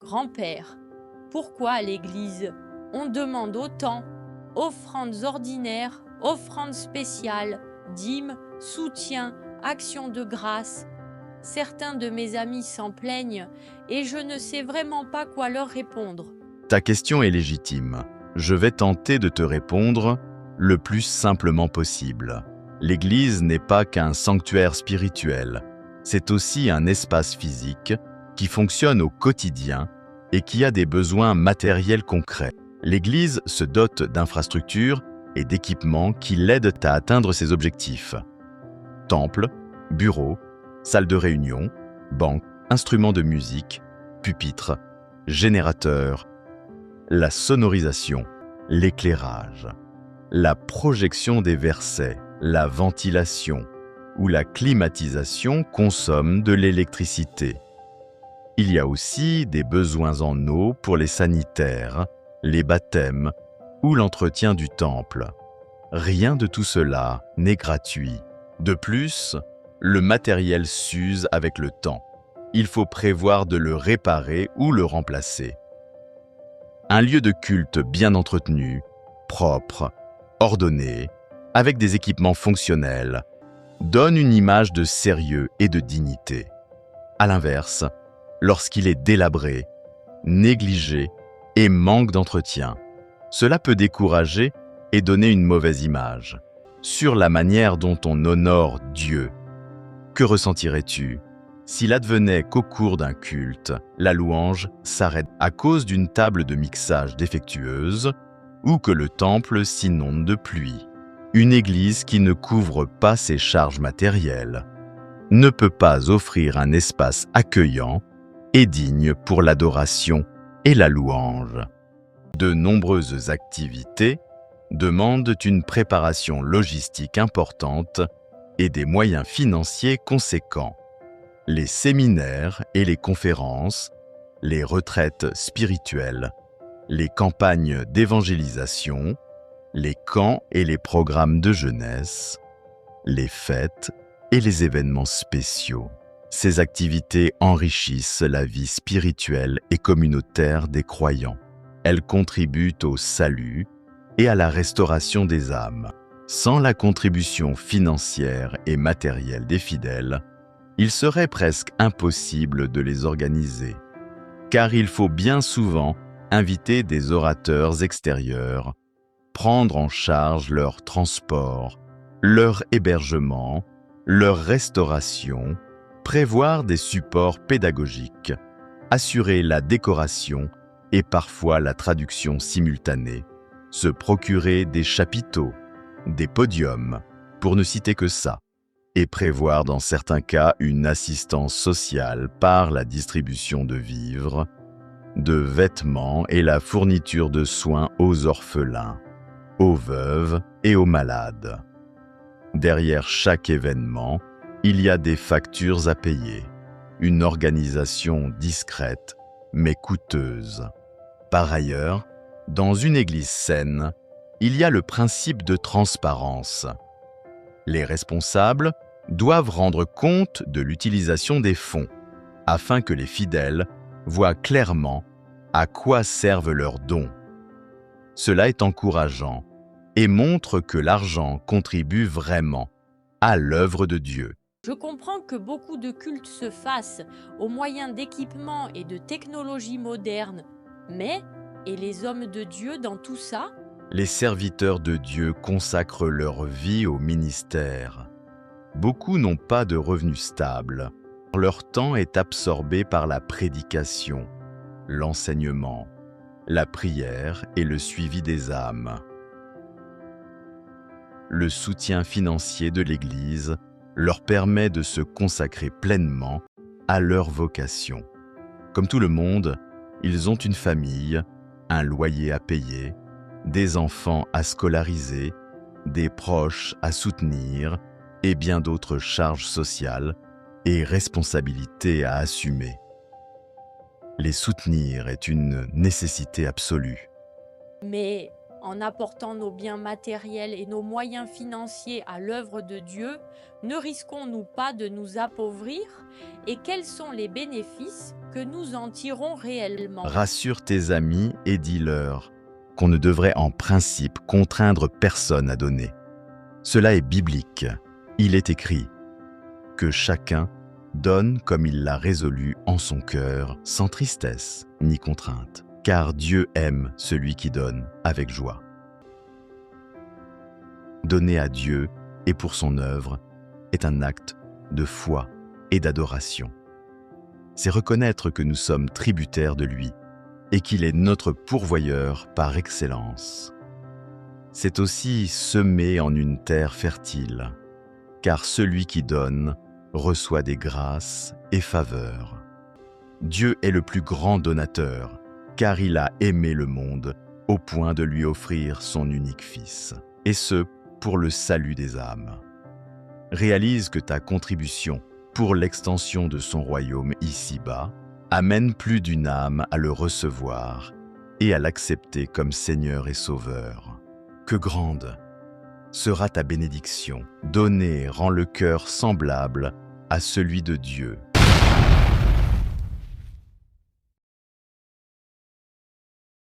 Grand-père, pourquoi à l'église on demande autant offrandes ordinaires, offrandes spéciales, dîmes, soutien, actions de grâce? Certains de mes amis s'en plaignent et je ne sais vraiment pas quoi leur répondre. Ta question est légitime. Je vais tenter de te répondre le plus simplement possible. L'Église n'est pas qu'un sanctuaire spirituel, c'est aussi un espace physique qui fonctionne au quotidien et qui a des besoins matériels concrets. L'Église se dote d'infrastructures et d'équipements qui l'aident à atteindre ses objectifs. Temple, bureaux, salles de réunion, bancs, instruments de musique, pupitres, générateurs, la sonorisation, l'éclairage, la projection des versets, la ventilation ou la climatisation consomment de l'électricité. Il y a aussi des besoins en eau pour les sanitaires, les baptêmes ou l'entretien du temple. Rien de tout cela n'est gratuit. De plus, le matériel s'use avec le temps. Il faut prévoir de le réparer ou le remplacer. Un lieu de culte bien entretenu, propre, ordonné, avec des équipements fonctionnels, donne une image de sérieux et de dignité. À l'inverse, lorsqu'il est délabré, négligé et manque d'entretien, cela peut décourager et donner une mauvaise image. Sur la manière dont on honore Dieu, que ressentirais-tu s'il advenait qu'au cours d'un culte, la louange s'arrête à cause d'une table de mixage défectueuse ou que le temple s'inonde de pluie? Une église qui ne couvre pas ses charges matérielles ne peut pas offrir un espace accueillant et digne pour l'adoration et la louange. De nombreuses activités demandent une préparation logistique importante et des moyens financiers conséquents. Les séminaires et les conférences, les retraites spirituelles, les campagnes d'évangélisation, les camps et les programmes de jeunesse, les fêtes et les événements spéciaux. Ces activités enrichissent la vie spirituelle et communautaire des croyants. Elles contribuent au salut et à la restauration des âmes. Sans la contribution financière et matérielle des fidèles, il serait presque impossible de les organiser, car il faut bien souvent inviter des orateurs extérieurs, prendre en charge leur transport, leur hébergement, leur restauration, prévoir des supports pédagogiques, assurer la décoration et parfois la traduction simultanée, se procurer des chapiteaux, des podiums, pour ne citer que ça, et prévoir dans certains cas une assistance sociale par la distribution de vivres, de vêtements et la fourniture de soins aux orphelins, aux veuves et aux malades. Derrière chaque événement, il y a des factures à payer, une organisation discrète mais coûteuse. Par ailleurs, dans une église saine, il y a le principe de transparence. Les responsables doivent rendre compte de l'utilisation des fonds, afin que les fidèles voient clairement à quoi servent leurs dons. Cela est encourageant et montre que l'argent contribue vraiment à l'œuvre de Dieu. Je comprends que beaucoup de cultes se fassent au moyen d'équipements et de technologies modernes, mais et les hommes de Dieu dans tout ça? Les serviteurs de Dieu consacrent leur vie au ministère. Beaucoup n'ont pas de revenus stables. Leur temps est absorbé par la prédication, l'enseignement, la prière et le suivi des âmes. Le soutien financier de l'Église leur permet de se consacrer pleinement à leur vocation. Comme tout le monde, ils ont une famille, un loyer à payer, des enfants à scolariser, des proches à soutenir et bien d'autres charges sociales et responsabilités à assumer. Les soutenir est une nécessité absolue. Mais en apportant nos biens matériels et nos moyens financiers à l'œuvre de Dieu, ne risquons-nous pas de nous appauvrir? Et quels sont les bénéfices que nous en tirons réellement? Rassure tes amis et dis-leur qu'on ne devrait en principe contraindre personne à donner. Cela est biblique. Il est écrit que chacun donne comme il l'a résolu en son cœur, sans tristesse ni contrainte, car Dieu aime celui qui donne avec joie. Donner à Dieu et pour son œuvre est un acte de foi et d'adoration. C'est reconnaître que nous sommes tributaires de lui et qu'il est notre pourvoyeur par excellence. C'est aussi semer en une terre fertile, car celui qui donne reçoit des grâces et faveurs. Dieu est le plus grand donateur, car il a aimé le monde au point de lui offrir son unique Fils, et ce, pour le salut des âmes. Réalise que ta contribution pour l'extension de son royaume ici-bas amène plus d'une âme à le recevoir et à l'accepter comme Seigneur et Sauveur. Que grande sera ta bénédiction. Donner rend le cœur semblable à celui de Dieu.